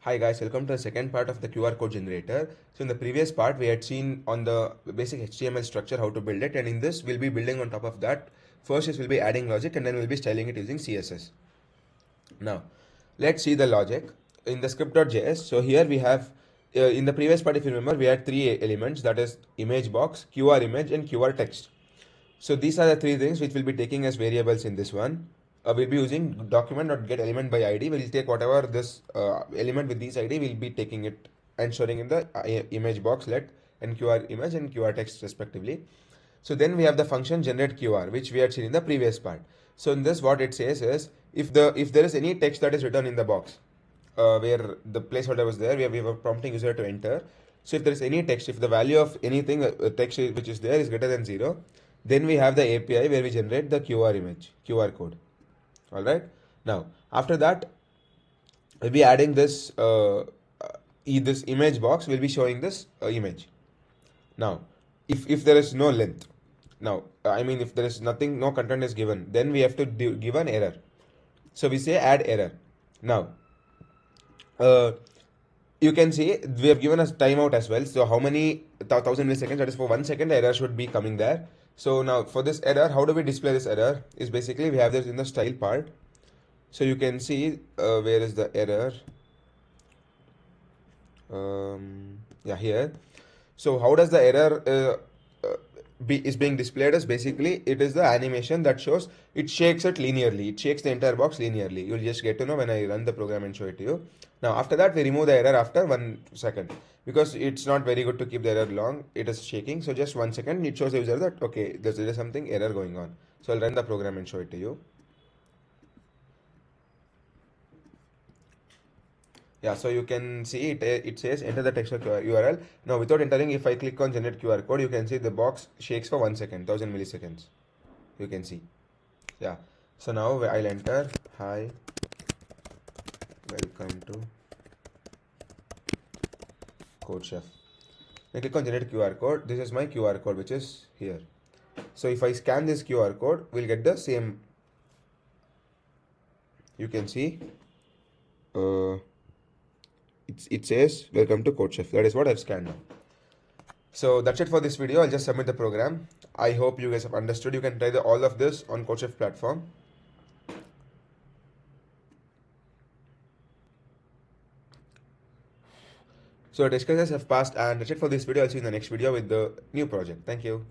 Hi guys, welcome to the second part of the QR code generator. So in the previous part, we had seen on the basic HTML structure how to build it, and in this we'll be building on top of that. First is we'll be adding logic and then we'll be styling it using CSS. Now, let's see the logic in the script.js. So here we have, in the previous part if you remember, we had three elements, that is image box, QR image and QR text. So these are the three things which we'll be taking as variables in this one. We'll be using document.getElementById. ID. We'll take whatever this element with this ID, we'll be taking it and storing in the image box let and QR image and QR text respectively. So then we have the function generate QR, which we had seen in the previous part. So in this, what it says is if there is any text that is written in the box, where the placeholder was there, we were prompting user to enter. So if there is any text, if the value of anything text which is there is greater than 0, then we have the API where we generate the QR image, QR code. All right. Now after that, we'll be adding this this image box will be showing this image. Now, if there is no length, now I mean if there is nothing, no content is given, then we have to give an error. So we say add error. Now, you can see we have given us timeout as well. So how many 1000 milliseconds? That is for 1 second. The error should be coming there. So now for this error, how do we display this error? Is basically we have this in the style part. So you can see where is the error? Yeah, here. So how does the error is being displayed? As basically it is the animation that shows it shakes it linearly. It shakes the entire box linearly. You'll just get to know when I run the program and show it to you. Now after that, we remove the error after 1 second because it's not very good to keep the error long. It is shaking. So just 1 second, it shows the user that okay, there is something error going on. So I'll run the program and show it to you. Yeah, so you can see it says enter the text URL. Now without entering, if I click on generate QR code, you can see the box shakes for 1 second, 1000 milliseconds. You can see. Yeah. So now I'll enter hi, welcome to CodeChef. I click on generate QR code. This is my QR code which is here. So if I scan this QR code, we'll get the same. You can see it says welcome to CodeChef. That is what I've scanned now. So that's it for this video. I'll just submit the program. I hope you guys have understood. You can try all of this on CodeChef platform. So test cases have passed, and that's it for this video. I'll see you in the next video with the new project. Thank you.